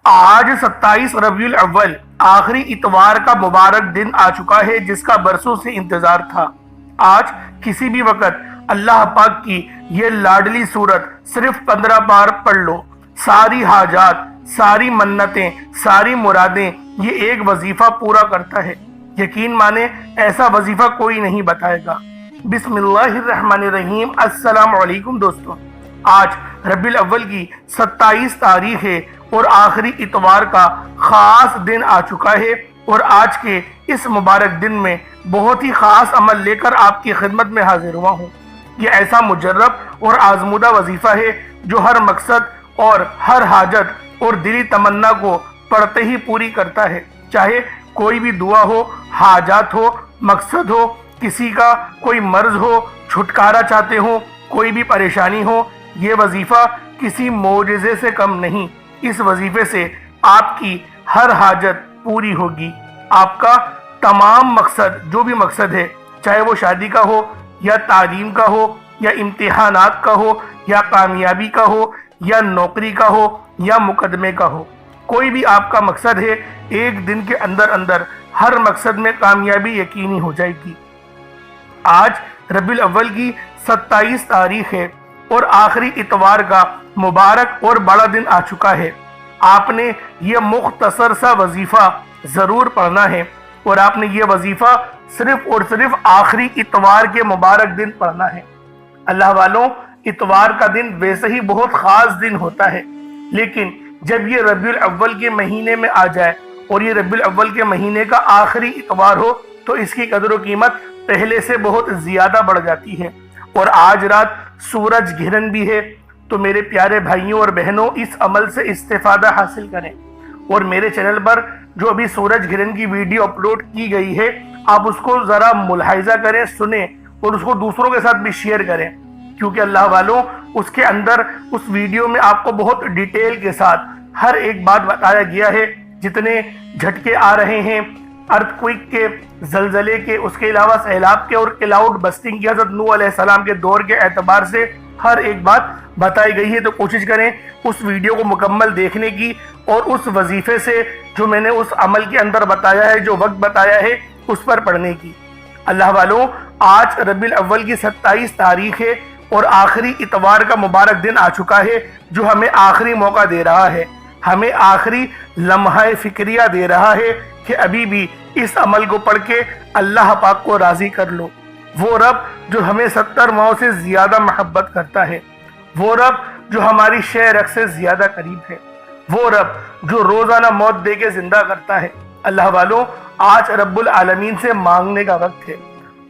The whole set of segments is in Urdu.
آج 27 ربیع الاول آخری اتوار کا مبارک دن آ چکا ہے جس کا برسوں سے انتظار تھا۔ آج کسی بھی وقت اللہ پاک کی یہ لاڈلی سورت صرف 15 بار پڑھ لو، ساری حاجات، ساری منتیں، ساری مرادیں یہ ایک وظیفہ پورا کرتا ہے۔ یقین مانے ایسا وظیفہ کوئی نہیں بتائے گا۔ بسم اللہ الرحمن الرحیم۔ السلام علیکم دوستو، آج ربیع الاول کی 27 تاریخ ہے اور آخری اتوار کا خاص دن آ چکا ہے، اور آج کے اس مبارک دن میں بہت ہی خاص عمل لے کر آپ کی خدمت میں حاضر ہوا ہوں۔ یہ ایسا مجرب اور آزمودہ وظیفہ ہے جو ہر مقصد اور ہر حاجت اور دلی تمنا کو پڑھتے ہی پوری کرتا ہے، چاہے کوئی بھی دعا ہو، حاجات ہو، مقصد ہو، کسی کا کوئی مرض ہو، چھٹکارا چاہتے ہو، کوئی بھی پریشانی ہو۔ یہ وظیفہ کسی معجزے سے کم نہیں۔ اس وظیفے سے آپ کی ہر حاجت پوری ہوگی، آپ کا تمام مقصد، جو بھی مقصد ہے، چاہے وہ شادی کا ہو یا تعلیم کا ہو یا امتحانات کا ہو یا کامیابی کا ہو یا نوکری کا ہو یا مقدمے کا ہو، کوئی بھی آپ کا مقصد ہے، ایک دن کے اندر اندر ہر مقصد میں کامیابی یقینی ہو جائے گی۔ آج ربیع الاول کی 27 تاریخ ہے اور آخری اتوار کا مبارک اور بڑا دن آ چکا ہے۔ آپ نے یہ مختصر سا وظیفہ ضرور پڑھنا ہے، اور آپ نے یہ وظیفہ صرف اور صرف آخری اتوار کے مبارک دن پڑھنا ہے۔ اللہ والوں، اتوار کا دن ویسے ہی بہت خاص دن ہوتا ہے، لیکن جب یہ ربیع الاول کے مہینے میں آ جائے اور یہ ربیع الاول کے مہینے کا آخری اتوار ہو تو اس کی قدر و قیمت پہلے سے بہت زیادہ بڑھ جاتی ہے۔ اور آج رات سورج گرہن بھی ہے، تو میرے پیارے بھائیوں اور بہنوں، اس عمل سے استفادہ حاصل کریں، اور میرے چینل پر جو ابھی سورج گرہن کی ویڈیو اپلوڈ کی گئی ہے، آپ اس کو ذرا ملاحظہ کریں، سنیں، اور اس کو دوسروں کے ساتھ بھی شیئر کریں، کیونکہ اللہ والوں، اس کے اندر اس ویڈیو میں آپ کو بہت ڈیٹیل کے ساتھ ہر ایک بات بتایا گیا ہے، جتنے جھٹکے آ رہے ہیں ارتھ کوئک کے، زلزلے کے، اس کے علاوہ سیلاب کے اور کلاؤڈ بسٹنگ کی، حضرت نوح علیہ السلام کے دور کے اعتبار سے ہر ایک بات بتائی گئی ہے۔ تو کوشش کریں اس ویڈیو کو مکمل دیکھنے کی، اور اس وظیفے سے جو میں نے اس عمل کے اندر بتایا ہے، جو وقت بتایا ہے، اس پر پڑھنے کی۔ اللہ والوں، آج ربیع الاول کی 27 تاریخ ہے اور آخری اتوار کا مبارک دن آ چکا ہے، جو ہمیں آخری موقع دے رہا ہے، ہمیں آخری لمحہ فکریہ دے رہا ہے کہ ابھی بھی اس عمل کو پڑھ کے اللہ پاک کو راضی کر لو۔ وہ رب جو ہمیں 70 ماؤں سے زیادہ محبت کرتا ہے، وہ رب جو ہماری شہ رگ سے زیادہ قریب ہے، وہ رب جو روزانہ موت دے کے زندہ کرتا ہے۔ اللہ والوں، آج رب العالمین سے مانگنے کا وقت ہے۔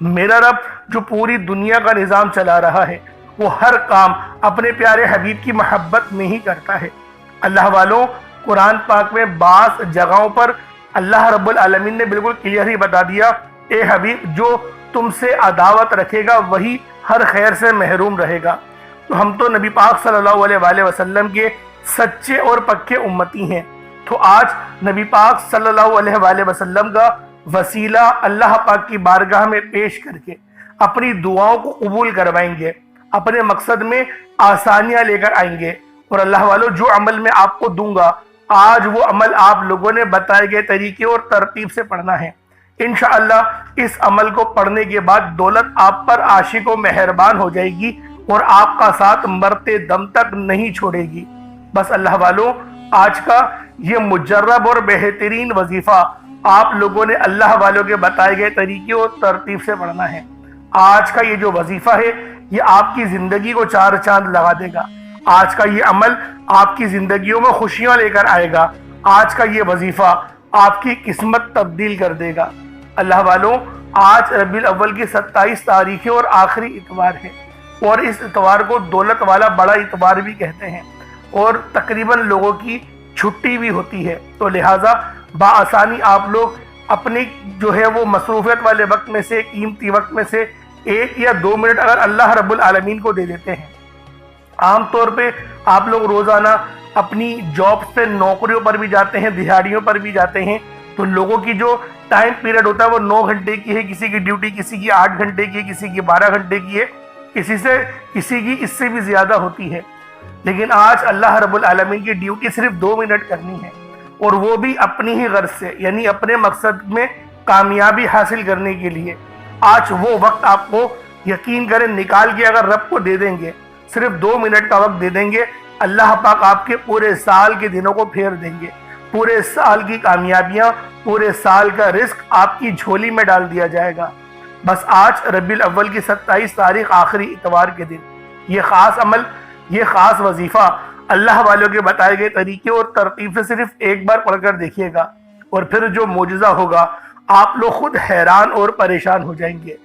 میرا رب جو پوری دنیا کا نظام چلا رہا ہے، وہ ہر کام اپنے پیارے حبیب کی محبت میں ہی کرتا ہے۔ اللہ والوں، قرآن پاک میں بعض جگہوں پر اللہ رب العالمین نے بالکل کلیئر ہی بتا دیا، اے حبیب، جو تم سے عداوت رکھے گا وہی ہر خیر سے محروم رہے گا۔ تو ہم تو نبی پاک صلی اللہ علیہ وآلہ وسلم کے سچے اور پکے امتی ہیں، تو آج نبی پاک صلی اللہ علیہ وآلہ وسلم کا وسیلہ اللہ پاک کی بارگاہ میں پیش کر کے اپنی دعاؤں کو قبول کروائیں گے، اپنے مقصد میں آسانیاں لے کر آئیں گے۔ اور اللہ والوں، جو عمل میں آپ کو دوں گا، آج وہ عمل آپ لوگوں نے بتائے گئے طریقے اور ترتیب سے پڑھنا ہے۔ انشاءاللہ اس عمل کو پڑھنے کے بعد دولت آپ پر عاشق و مہربان ہو جائے گی، اور آپ کا ساتھ مرتے دم تک نہیں چھوڑے گی۔ بس اللہ والوں، آج کا یہ مجرب اور بہترین وظیفہ آپ لوگوں نے اللہ والوں کے بتائے گئے طریقے اور ترتیب سے پڑھنا ہے۔ آج کا یہ جو وظیفہ ہے، یہ آپ کی زندگی کو چار چاند لگا دے گا۔ آج کا یہ عمل آپ کی زندگیوں میں خوشیاں لے کر آئے گا۔ آج کا یہ وظیفہ آپ کی قسمت تبدیل کر دے گا۔ اللہ والوں، آج ربیع الاول کی 27 تاریخ ہے اور آخری اتوار ہے، اور اس اتوار کو دولت والا بڑا اتوار بھی کہتے ہیں، اور تقریباً لوگوں کی چھٹی بھی ہوتی ہے، تو لہٰذا بآسانی آپ لوگ اپنی جو ہے وہ مصروفیت والے وقت میں سے، قیمتی وقت میں سے 1 یا 2 منٹ اگر اللہ رب العالمین کو دے دیتے ہیں۔ عام طور پہ آپ لوگ روزانہ اپنی جابس پہ، نوکریوں پر بھی جاتے ہیں، دہاڑیوں پر بھی جاتے ہیں، تو لوگوں کی جو ٹائم پیریڈ ہوتا ہے وہ 9 گھنٹے کی ہے، کسی کی ڈیوٹی کسی کی 8 گھنٹے کی ہے، کسی کی 12 گھنٹے کی ہے، کسی کی اس سے بھی زیادہ ہوتی ہے۔ لیکن آج اللہ رب العالمین کی ڈیوٹی صرف 2 منٹ کرنی ہے، اور وہ بھی اپنی ہی غرض سے، یعنی اپنے مقصد میں کامیابی حاصل کرنے کے لیے۔ آج وہ وقت آپ کو یقین کریں نکال کے اگر رب کو دے دیں گے، صرف 2 منٹ کا وقت دے دیں گے، اللہ پاک آپ کے پورے سال کے دنوں کو پھیر دیں گے، پورے سال کی کامیابیاں، پورے سال کا رزق آپ کی جھولی میں ڈال دیا جائے گا۔ بس آج ربیع الاول کی 27 تاریخ آخری اتوار کے دن یہ خاص عمل، یہ خاص وظیفہ اللہ والوں کے بتائے گئے طریقے اور ترتیب سے صرف ایک بار پڑھ کر دیکھیے گا، اور پھر جو معجزہ ہوگا آپ لوگ خود حیران اور پریشان ہو جائیں گے۔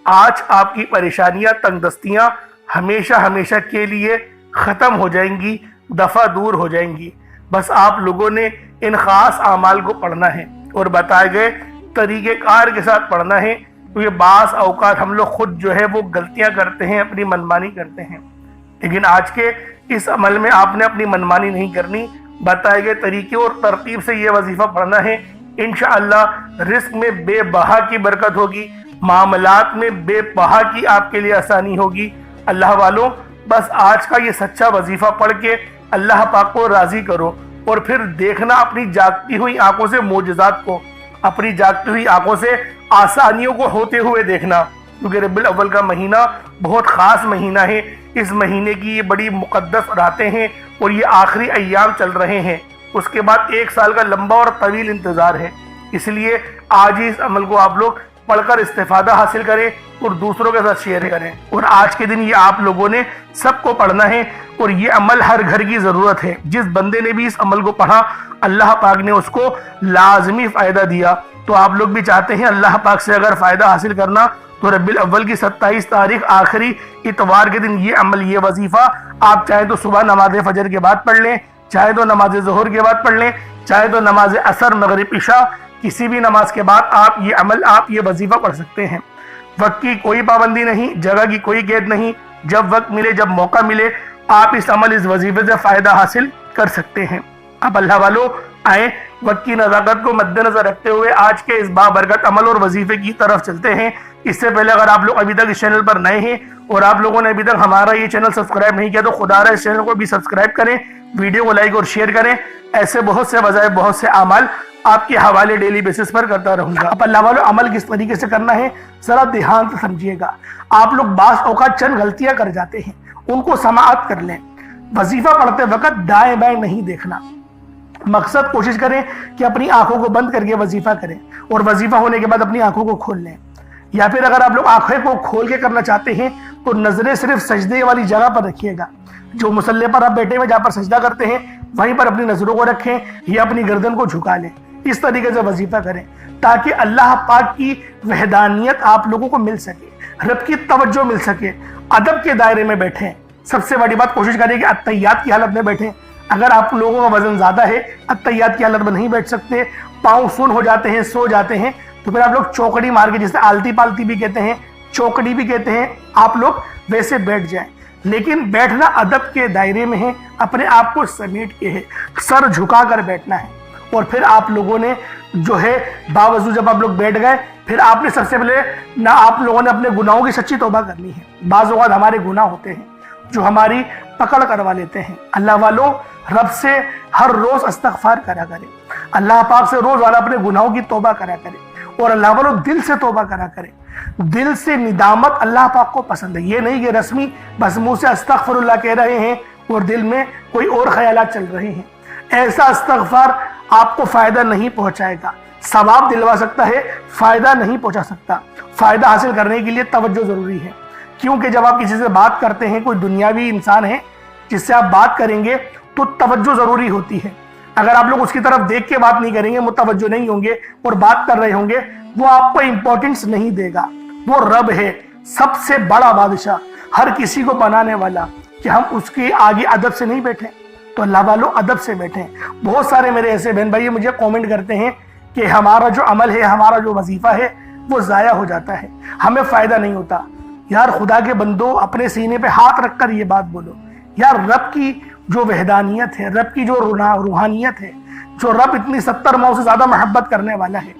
آج آپ کی پریشانیاں، تنگ دستیاں ہمیشہ ہمیشہ کے لیے ختم ہو جائیں گی، دفع دور ہو جائیں گی۔ بس آپ لوگوں نے ان خاص اعمال کو پڑھنا ہے اور بتائے گئے طریقہ کار کے ساتھ پڑھنا ہے، کیونکہ بعض اوقات ہم لوگ خود جو ہے وہ غلطیاں کرتے ہیں، اپنی منمانی کرتے ہیں، لیکن آج کے اس عمل میں آپ نے اپنی منمانی نہیں کرنی، بتائے گئے طریقے اور ترتیب سے یہ وظیفہ پڑھنا ہے۔ انشاءاللہ رزق میں بے بہا کی برکت ہوگی، معاملات میں بے بہا کی آپ کے لیے آسانی ہوگی۔ اللہ والوں، بس آج کا یہ سچا وظیفہ پڑھ کے اللہ پاک کو راضی کرو، اور پھر دیکھنا اپنی جاگتی ہوئی آنکھوں سے معجزات کو، اپنی جاگتی ہوئی آنکھوں سے آسانیوں کو ہوتے ہوئے دیکھنا، کیونکہ ربیع الاول کا مہینہ بہت خاص مہینہ ہے۔ اس مہینے کی یہ بڑی مقدس راتیں ہیں اور یہ آخری ایام چل رہے ہیں، اس کے بعد 1 سال کا لمبا اور طویل انتظار ہے۔ اس لیے آج ہی اس عمل کو آپ لوگ پڑھ کر استفادہ حاصل کریں اور دوسروں کے ساتھ شیئر کریں، اور آج کے دن یہ آپ لوگوں نے سب کو پڑھنا ہے، اور یہ عمل ہر گھر کی ضرورت ہے۔ جس بندے نے بھی اس عمل کو پڑھا اللہ پاک نے اس کو لازمی فائدہ دیا، تو آپ لوگ بھی چاہتے ہیں اللہ پاک سے اگر فائدہ حاصل کرنا تو ربیع الاول کی 27 تاریخ آخری اتوار کے دن یہ عمل، یہ وظیفہ آپ چاہے تو صبح نماز فجر کے بعد پڑھ لیں، چاہے تو نماز ظہر کے بعد پڑھ لیں، چاہے تو نماز عصر، مغرب، عشاء، کسی بھی نماز کے بعد آپ یہ عمل، آپ یہ وظیفہ پڑھ سکتے ہیں۔ وقت کی کوئی پابندی نہیں، جگہ کی کوئی قید نہیں، جب وقت ملے، جب موقع ملے آپ اس عمل، اس وظیفے سے فائدہ حاصل کر سکتے ہیں۔ اب اللہ والوں آئیں وقت کی نزاکت کو مد نظر رکھتے ہوئے آج کے اس بابرکت عمل اور وظیفے کی طرف چلتے ہیں۔ اس سے پہلے اگر آپ لوگ ابھی تک اس چینل پر نئے ہیں اور آپ لوگوں نے ابھی تک ہمارا یہ چینل سبسکرائب نہیں کیا تو خدا رہا اس چینل کو بھی سبسکرائب کریں، ویڈیو کو لائک اور شیئر کریں۔ ایسے بہت سے وظائف، بہت سے اعمال آپ کے حوالے ڈیلی بیسس پر کرتا رہوں گا۔ اب اللہ والوں عمل کس طریقے سے کرنا ہے ذرا دھیان سے سمجھیے گا۔ آپ لوگ بعض اوقات چند غلطیاں کر جاتے ہیں، ان کو سماعت کر لیں۔ وظیفہ پڑھتے وقت دائیں بائیں نہیں دیکھنا، مقصد کوشش کریں کہ اپنی آنکھوں کو بند کر کے وظیفہ کریں، اور وظیفہ ہونے کے بعد اپنی آنکھوں کو کھول لیں، یا پھر اگر آپ لوگ آنکھیں کو کھول کے کرنا چاہتے ہیں تو نظریں صرف سجدے والی جگہ پر رکھیے گا۔ جو مصلی پر آپ بیٹھے ہوئے جہاں پر سجدہ کرتے ہیں وہیں پر اپنی نظروں کو رکھیں یا اپنی گردن کو جھکا لیں۔ اس طریقے سے وظیفہ کریں تاکہ اللہ پاک کی وحدانیت آپ لوگوں کو مل سکے، رب کی توجہ مل سکے، ادب کے دائرے میں بیٹھیں۔ سب سے بڑی بات کوشش کریں کہ التحیات کی حالت میں بیٹھیں۔ اگر آپ لوگوں کا وزن زیادہ ہے، التحیات کی حالت میں نہیں بیٹھ سکتے، پاؤں سن ہو جاتے ہیں، سو جاتے ہیں، تو پھر آپ لوگ چوکڑی مار کے، جسے آلتی پالتی بھی کہتے ہیں، چوکڑی بھی کہتے ہیں، آپ لوگ ویسے بیٹھ جائیں۔ لیکن بیٹھنا ادب کے دائرے میں ہے، اپنے آپ کو سمیٹ کے ہے، سر جھکا کر بیٹھنا ہے۔ اور پھر آپ لوگوں نے جو ہے باوضو جب آپ لوگ بیٹھ گئے، پھر آپ نے سب سے پہلے نہ آپ لوگوں نے اپنے گناہوں کی سچی توبہ کرنی ہے۔ بعض اوقات ہمارے گناہ ہوتے ہیں جو ہماری پکڑ کروا لیتے ہیں۔ اللہ والوں رب سے ہر روز استغفار کرا کرے، اللہ پاک سے روز والا اپنے گناہوں کی توبہ کرا کرے، اور اللہ والوں دل سے توبہ کرا کرے۔ دل سے ندامت اللہ پاک کو پسند ہے، یہ نہیں کہ رسمی بس منہ سے استغفر اللہ کہہ رہے ہیں اور دل میں کوئی اور خیالات چل رہے ہیں۔ ایسا استغفار آپ کو فائدہ نہیں پہنچائے گا، ثواب دلوا سکتا ہے، فائدہ نہیں پہنچا سکتا۔ فائدہ حاصل کرنے کے لیے توجہ ضروری ہے، کیونکہ جب آپ کسی سے بات کرتے ہیں، کوئی دنیاوی انسان ہے جس سے آپ بات کریں گے تو توجہ ضروری ہوتی ہے۔ اگر آپ لوگ اس کی طرف دیکھ کے بات نہیں کریں گے، متوجہ نہیں ہوں گے اور بات کر رہے ہوں گے، وہ آپ کو امپورٹنس نہیں دے گا۔ وہ رب ہے، سب سے بڑا بادشاہ، ہر کسی کو بنانے والا، کہ ہم اس کے آگے ادب سے نہیں بیٹھیں۔ تو اللہ والوں ادب سے بیٹھیں۔ بہت سارے میرے ایسے بہن بھائی مجھے کومنٹ کرتے ہیں کہ ہمارا جو عمل ہے، ہمارا جو وظیفہ ہے وہ ضائع ہو جاتا ہے، ہمیں فائدہ نہیں ہوتا۔ یار خدا کے بندو، اپنے سینے پہ ہاتھ رکھ کر یہ بات بولو، یار رب کی جو وحدانیت ہے، رب کی جو روحانیت ہے، جو رب اتنی 70 ماؤں سے زیادہ محبت کرنے والا ہے،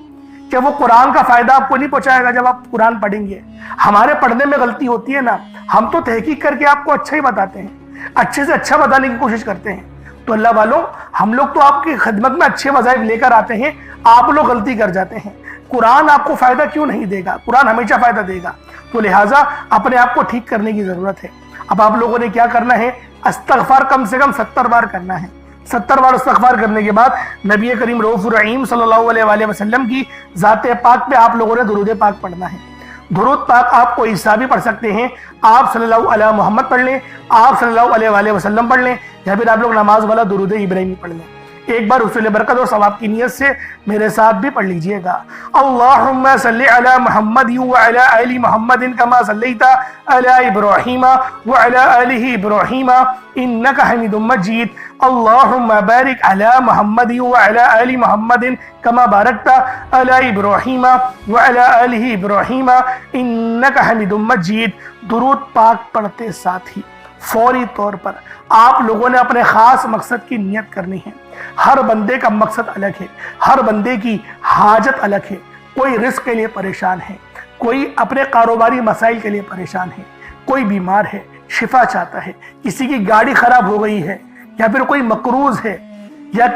کہ وہ قرآن کا فائدہ آپ کو نہیں پہنچائے گا جب آپ قرآن پڑھیں گے۔ ہمارے پڑھنے میں غلطی ہوتی ہے نا، ہم تو تحقیق کر کے آپ کو اچھا ہی بتاتے ہیں، اچھے سے اچھا بتانے کی کوشش کرتے ہیں، تو اللہ والوں ہم لوگ تو آپ کی خدمت میں اچھے وظائف لے کر آتے ہیں، آپ لوگ غلطی کر جاتے ہیں۔ قرآن آپ کو فائدہ کیوں نہیں دے گا؟ قرآن ہمیشہ فائدہ دے گا، تو لہٰذا اپنے آپ کو ٹھیک کرنے کی ضرورت ہے۔ اب آپ لوگوں نے کیا کرنا ہے؟ استغفار کم سے کم 70 بار کرنا ہے۔ 70 بار استغفار کرنے کے بعد نبی کریم رؤوف الرحیم صلی اللہ علیہ وآلہ وسلم کی ذات پاک پہ آپ لوگوں نے درود پاک پڑھنا ہے۔ درود پاک آپ کو عیسیٰ بھی پڑھ سکتے ہیں، آپ صلی اللہ علیہ محمد پڑھ لیں، آپ صلی اللہ علیہ وآلہ وسلم پڑھ لیں، یا پھر آپ لوگ نماز والا درود ابراہیمی پڑھ لیں۔ ایک بار حصول برکت اور ثواب کی نیت سے میرے ساتھ بھی پڑھ لیجئے گا۔ اللہم صلی علی محمد وعلی آل محمد کما صلیت علی ابراہیم وعلی آل ابراہیم انک حمید مجید۔ اللہم بارک علی محمد وعلی آل محمد کما بارکت علی ابراہیم وعلی آل ابراہیم انک حمید مجید۔ درود پاک پڑھتے ساتھ ہی فوری طور پر آپ لوگوں نے اپنے خاص مقصد کی نیت کرنی ہے۔ ہر بندے کا مقصد الگ ہے، ہر بندے کی حاجت الگ ہے۔ کوئی رزق کے لیے پریشان ہے، کوئی اپنے کاروباری مسائل کے لیے پریشان ہے، کوئی بیمار ہے شفا چاہتا ہے، کسی کی گاڑی خراب ہو گئی ہے، یا پھر کوئی مقروض ہے، یا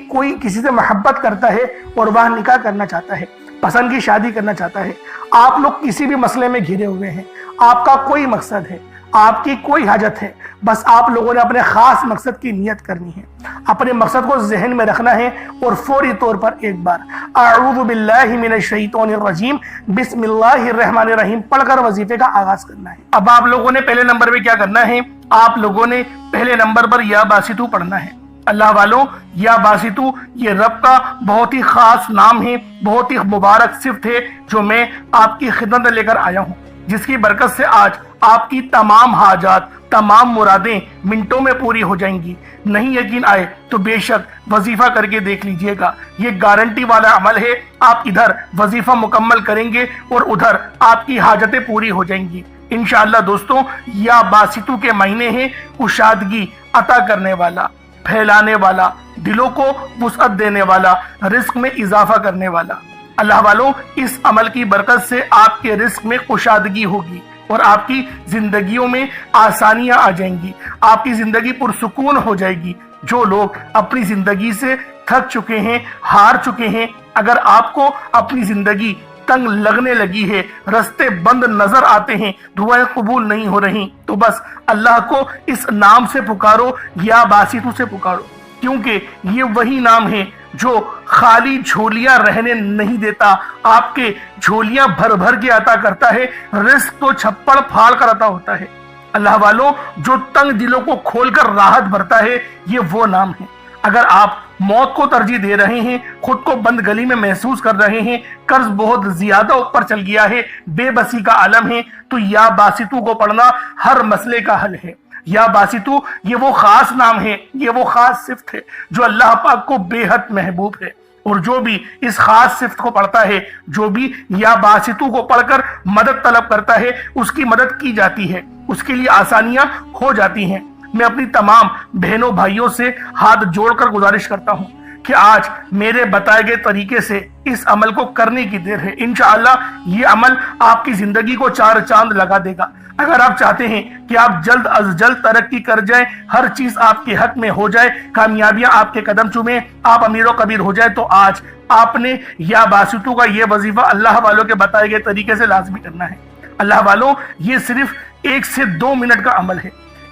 کوئی کسی سے محبت کرتا ہے اور وہ نکاح کرنا چاہتا ہے، پسند کی شادی کرنا چاہتا ہے۔ آپ لوگ کسی بھی مسئلے میں گھرے ہوئے ہیں، آپ کا کوئی مقصد ہے، آپ کی کوئی حاجت ہے، بس آپ لوگوں نے اپنے خاص مقصد کی نیت کرنی ہے، اپنے مقصد کو ذہن میں رکھنا ہے، اور فوری طور پر ایک بار اعوذ باللہ من الشیطان الرجیم بسم اللہ الرحمن الرحیم پڑھ کر وظیفے کا آغاز کرنا ہے۔ اب آپ لوگوں نے پہلے نمبر پہ کیا کرنا ہے؟ آپ لوگوں نے پہلے نمبر پر یا باسطو پڑھنا ہے۔ اللہ والوں، یا باسطو یہ رب کا بہت ہی خاص نام ہے، بہت ہی مبارک صفت ہے، جو میں آپ کی خدمت میں لے کر آیا ہوں، جس کی برکت سے آج آپ کی تمام حاجات، تمام مرادیں منٹوں میں پوری ہو جائیں گی۔ نہیں یقین آئے تو بے شک وظیفہ کر کے دیکھ لیجئے گا، یہ گارنٹی والا عمل ہے۔ آپ ادھر وظیفہ مکمل کریں گے اور ادھر آپ کی حاجتیں پوری ہو جائیں گی انشاءاللہ۔ دوستوں، یا باسطو کے مہینے ہیں کشادگی عطا کرنے والا، پھیلانے والا، دلوں کو وسعت دینے والا، رزق میں اضافہ کرنے والا۔ اللہ والوں، اس عمل کی برکت سے آپ کے رزق میں کشادگی ہوگی اور آپ کی زندگیوں میں آسانیاں آ جائیں گی، آپ کی زندگی پرسکون ہو جائے گی۔ جو لوگ اپنی زندگی سے تھک چکے ہیں، ہار چکے ہیں، اگر آپ کو اپنی زندگی تنگ لگنے لگی ہے، رستے بند نظر آتے ہیں، دعائیں قبول نہیں ہو رہی، تو بس اللہ کو اس نام سے پکارو، یا باسطو سے پکارو، کیونکہ یہ وہی نام ہے جو خالی جھولیاں رہنے نہیں دیتا، آپ کے جھولیاں بھر بھر کے عطا کرتا ہے، رزق تو چھپڑ پھاڑ کر عطا ہوتا ہے۔ اللہ والوں، جو تنگ دلوں کو کھول کر راحت بھرتا ہے، یہ وہ نام ہے۔ اگر آپ موت کو ترجیح دے رہے ہیں، خود کو بند گلی میں محسوس کر رہے ہیں، قرض بہت زیادہ اوپر چل گیا ہے، بے بسی کا عالم ہے، تو یا باسطو کو پڑھنا ہر مسئلے کا حل ہے۔ یا باسطو یہ وہ خاص نام ہے، یہ وہ خاص صفت ہے جو اللہ پاک کو بے حد محبوب ہے، اور جو بھی اس خاص صفت کو پڑھتا ہے، جو بھی یا باسطو کو پڑھ کر مدد طلب کرتا ہے، اس کی مدد کی جاتی ہے، اس کے لیے آسانیاں ہو جاتی ہیں۔ میں اپنی تمام بہنوں بھائیوں سے ہاتھ جوڑ کر گزارش کرتا ہوں کہ آج میرے بتائے گئے طریقے سے اس عمل کو کرنے کی دیر ہے۔ انشاءاللہ یہ عمل آپ کی زندگی کو چار چاند لگا دے گا۔ اگر آپ چاہتے ہیں کہ آپ جلد از جلد ترقی کر جائیں، ہر چیز آپ کے حق میں ہو جائے، کامیابیاں آپ کے قدم چومیں، آپ امیر و کبیر ہو جائے، تو آج آپ نے یا باسطو کا یہ وظیفہ اللہ والوں کے بتائے گئے طریقے سے لازمی کرنا ہے۔ اللہ والوں، یہ صرف 1 سے 2 منٹ کا عمل ہے،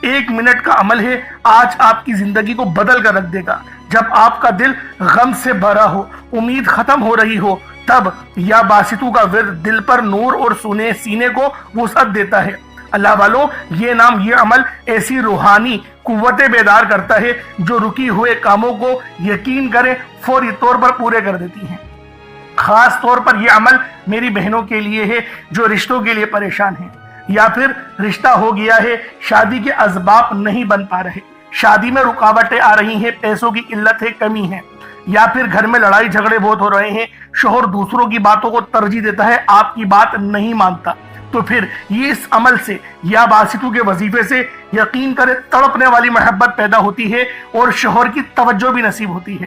1 منٹ کا عمل ہے، آج آپ کی زندگی کو بدل کر رکھ دے گا۔ جب آپ کا دل غم سے بھرا ہو، امید ختم ہو رہی ہو، تب یا باسطو کا ورد دل پر نور اور سینے کو وسعت دیتا ہے۔ اللہ والوں، یہ نام، یہ عمل ایسی روحانی قوتیں بیدار کرتا ہے جو رکی ہوئے کاموں کو یقین کرے فوری طور پر پورے کر دیتی ہیں۔ خاص طور پر یہ عمل میری بہنوں کے لیے ہے جو رشتوں کے لیے پریشان ہیں، یا پھر رشتہ ہو گیا ہے، شادی کے اسباب نہیں بن پا رہے، شادی میں رکاوٹیں آ رہی ہیں، پیسوں کی قلت ہے، کمی ہے، یا پھر گھر میں لڑائی جھگڑے بہت ہو رہے ہیں، شوہر دوسروں کی باتوں کو ترجیح دیتا ہے، آپ کی بات نہیں مانتا، تو پھر یہ اس عمل سے یا باسطو کے وظیفے سے یقین کرے تڑپنے والی محبت پیدا ہوتی ہے اور شوہر کی توجہ بھی نصیب ہوتی ہے۔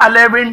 11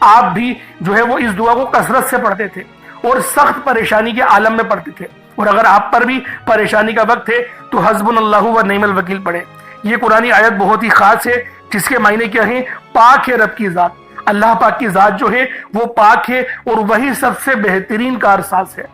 آپ بھی جو ہے وہ اس دعا کو کثرت سے پڑھتے تھے اور سخت پریشانی کے عالم میں پڑھتے تھے. اور اگر آپ پر بھی پریشانی کا وقت ہے تو حسبنا اللہ و نعم الوکیل پڑھیں. یہ قرآنی آیت بہت ہی خاص ہے جس کے معنی کیا ہیں؟ پاک ہے رب کی ذات. اللہ پاک کی ذات جو ہے وہ پاک ہے اور وہی سب سے بہترین کارساز ہے.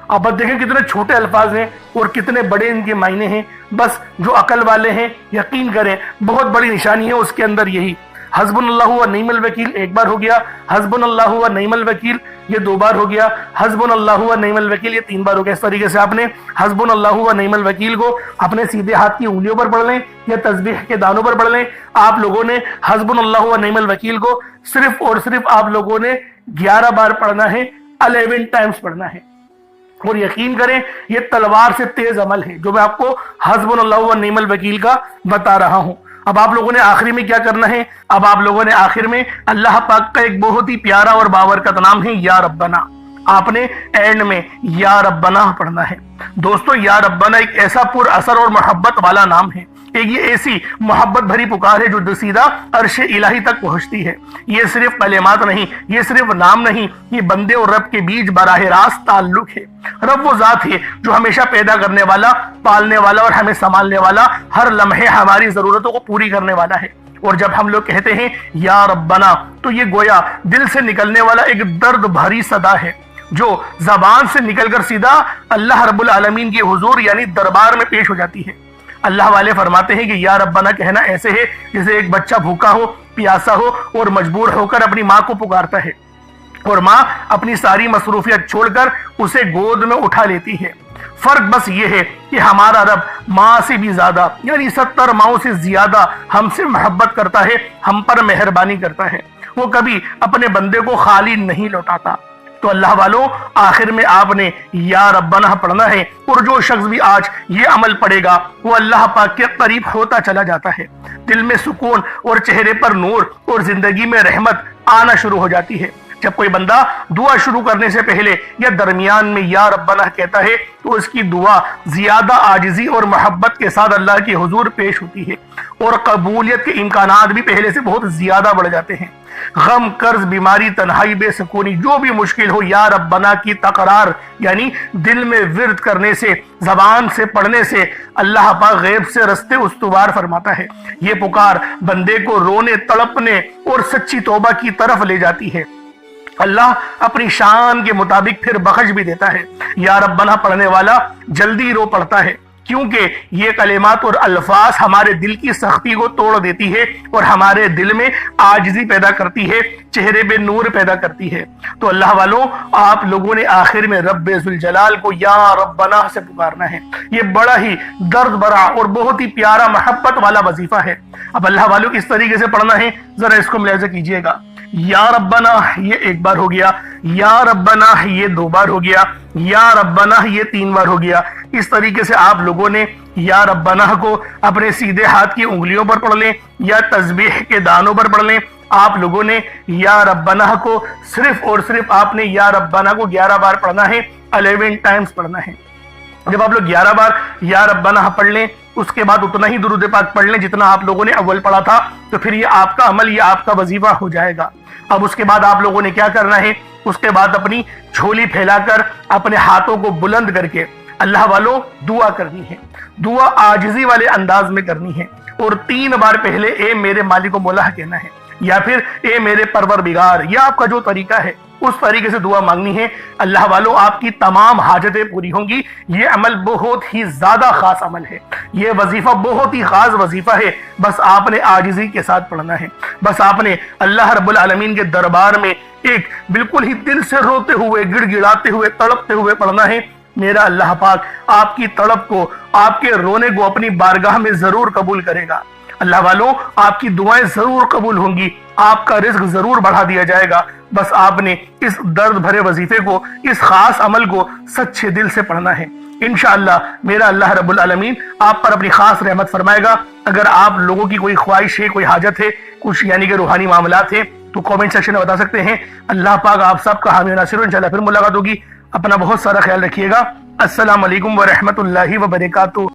آپ دیکھیں کتنے چھوٹے الفاظ ہیں اور کتنے بڑے ان کے معنی ہیں. بس جو عقل والے ہیں یقین کریں بہت بڑی نشانی ہے اس کے اندر یہی. حسبنا اللہ و نعم الوکیل ایک بار ہو گیا, حسبنا اللہ و نعم الوکیل یہ 2 بار ہو گیا, حسبنا اللہ و نعم الوکیل یہ 3 بار ہو گیا. اس طریقے سے آپ نے حسبنا اللہ و نعم الوکیل کو اپنے سیدھے ہاتھ کی انگلیوں پر پڑھ لیں یا تسبیح کے دانوں پر پڑھ لیں. آپ لوگوں نے حسبنا اللہ و نعم الوکیل کو صرف اور صرف آپ لوگوں نے 11 بار پڑھنا ہے, 11 ٹائمز پڑھنا ہے. اور یقین کریں یہ تلوار سے تیز عمل ہے جو میں آپ کو حسبنا اللہ و نعم الوکیل کا بتا رہا ہوں. اب آپ لوگوں نے آخری میں کیا کرنا ہے؟ اب آپ لوگوں نے آخر میں اللہ پاک کا ایک بہت ہی پیارا اور بابرکت نام ہے یا ربنا. آپ نے اینڈ میں یا ربنا پڑھنا ہے. دوستو یا ربنا ایک ایسا پر اثر اور محبت والا نام ہے. ایک یہ ایسی محبت بھری پکار ہے جو سیدھا عرش الہی تک پہنچتی ہے. یہ صرف کلمات نہیں, یہ صرف نام نہیں, یہ بندے اور رب کے بیچ براہ راست تعلق ہے. رب وہ ذات ہے جو ہمیشہ پیدا کرنے والا, پالنے والا اور ہمیں سنبھالنے والا, ہر لمحے ہماری ضرورتوں کو پوری کرنے والا ہے. اور جب ہم لوگ کہتے ہیں یا ربنا تو یہ گویا دل سے نکلنے والا ایک درد بھری صدا ہے جو زبان سے نکل کر سیدھا اللہ رب العالمین کے حضور یعنی دربار میں پیش ہو جاتی ہے. اللہ والے فرماتے ہیں کہ یا ربنا کہنا ایسے ہے جیسے ایک بچہ بھوکا ہو, پیاسا ہو اور مجبور ہو کر اپنی ماں کو پکارتا ہے اور ماں اپنی ساری مصروفیت چھوڑ کر اسے گود میں اٹھا لیتی ہے. فرق بس یہ ہے کہ ہمارا رب ماں سے بھی زیادہ یعنی 70 ماؤں سے زیادہ ہم سے محبت کرتا ہے, ہم پر مہربانی کرتا ہے. وہ کبھی اپنے بندے کو خالی نہیں لوٹاتا. تو اللہ والوں آخر میں آپ نے یا ربنا پڑھنا ہے اور جو شخص بھی آج یہ عمل پڑھے گا وہ اللہ پاک کے قریب ہوتا چلا جاتا ہے. دل میں سکون اور چہرے پر نور اور زندگی میں رحمت آنا شروع ہو جاتی ہے. جب کوئی بندہ دعا شروع کرنے سے پہلے یا درمیان میں یا ربنا کہتا ہے تو اس کی دعا زیادہ عاجزی اور محبت کے ساتھ اللہ کے حضور پیش ہوتی ہے اور قبولیت کے امکانات بھی پہلے سے بہت زیادہ بڑھ جاتے ہیں. غم, قرض, بیماری, تنہائی, بے سکونی جو بھی مشکل ہو یا ربنا کی تقرار یعنی دل میں ورد کرنے سے, زبان سے پڑھنے سے اللہ پاک غیب سے رستے استوار فرماتا ہے. یہ پکار بندے کو رونے, تڑپنے اور سچی توبہ کی طرف لے جاتی ہے. اللہ اپنی شان کے مطابق پھر بخش بھی دیتا ہے. یا ربنا پڑھنے والا جلدی رو پڑتا ہے کیونکہ یہ کلمات اور الفاظ ہمارے دل کی سختی کو توڑ دیتی ہے اور ہمارے دل میں عاجزی پیدا کرتی ہے, چہرے پہ نور پیدا کرتی ہے. تو اللہ والوں آپ لوگوں نے آخر میں رب ذوالجلال کو یا ربنا سے پکارنا ہے. یہ بڑا ہی درد بھرا اور بہت ہی پیارا محبت والا وظیفہ ہے. اب اللہ والوں کس طریقے سے پڑھنا ہے ذرا اس کو ملاحظہ کیجئے گا. یا ربنا یہ 1 بار ہو گیا, یا ربنا یہ 2 بار ہو گیا, یا ربنا یہ 3 بار ہو گیا. اس طریقے سے آپ لوگوں نے یا ربنا کو اپنے سیدھے ہاتھ کی انگلیوں پر پڑھ لیں یا تسبیح کے دانوں پر پڑھ لیں. آپ لوگوں نے یا ربنا کو صرف اور صرف آپ نے یا ربنا کو 11 بار پڑھنا ہے, 11 ٹائمز پڑھنا ہے. جب آپ لوگ 11 بار یا ربنا پڑھ لیں اس کے بعد اتنا ہی درود پاک پڑھ لیں جتنا آپ لوگوں نے اول پڑھا تھا, تو پھر یہ آپ کا عمل, یہ آپ کا وظیفہ ہو جائے گا. اب اس کے بعد آپ لوگوں نے کیا کرنا ہے, اس کے بعد اپنی جھولی پھیلا کر اپنے ہاتھوں کو بلند کر کے اللہ والوں دعا کرنی ہے. دعا عاجزی والے انداز میں کرنی ہے اور 3 بار پہلے اے میرے مالک و مولا کہنا ہے یا پھر اے میرے پروردگار, یا آپ کا جو طریقہ ہے اس طریقے سے دعا مانگنی ہے. اللہ والوں آپ کی تمام حاجتیں پوری ہوں گی. یہ عمل بہت ہی زیادہ خاص عمل ہے, یہ وظیفہ بہت ہی خاص وظیفہ ہے. بس آپ نے عاجزی کے ساتھ پڑھنا ہے. بس آپ نے اللہ رب العالمین کے دربار میں ایک بالکل ہی دل سے روتے ہوئے, گڑ گڑاتے ہوئے, تڑپتے ہوئے پڑھنا ہے. میرا اللہ پاک آپ کی تڑپ کو, آپ کے رونے کو اپنی بارگاہ میں ضرور قبول کرے گا. اللہ والوں آپ کی دعائیں ضرور قبول ہوں گی, آپ کا رزق ضرور بڑھا دیا جائے گا. بس آپ نے اس درد بھرے وظیفے کو, اس خاص عمل کو سچے دل سے پڑھنا ہے. انشاءاللہ میرا اللہ رب العالمین آپ پر اپنی خاص رحمت فرمائے گا. اگر آپ لوگوں کی کوئی خواہش ہے, کوئی حاجت ہے, کچھ یعنی کہ روحانی معاملات ہیں تو کامنٹ سیکشن میں بتا سکتے ہیں. اللہ پاک آپ سب کا حامی و ناصر. انشاءاللہ پھر ملاقات ہوگی. اپنا بہت سارا خیال رکھیے گا. السلام علیکم ورحمۃ اللہ وبرکاتہ.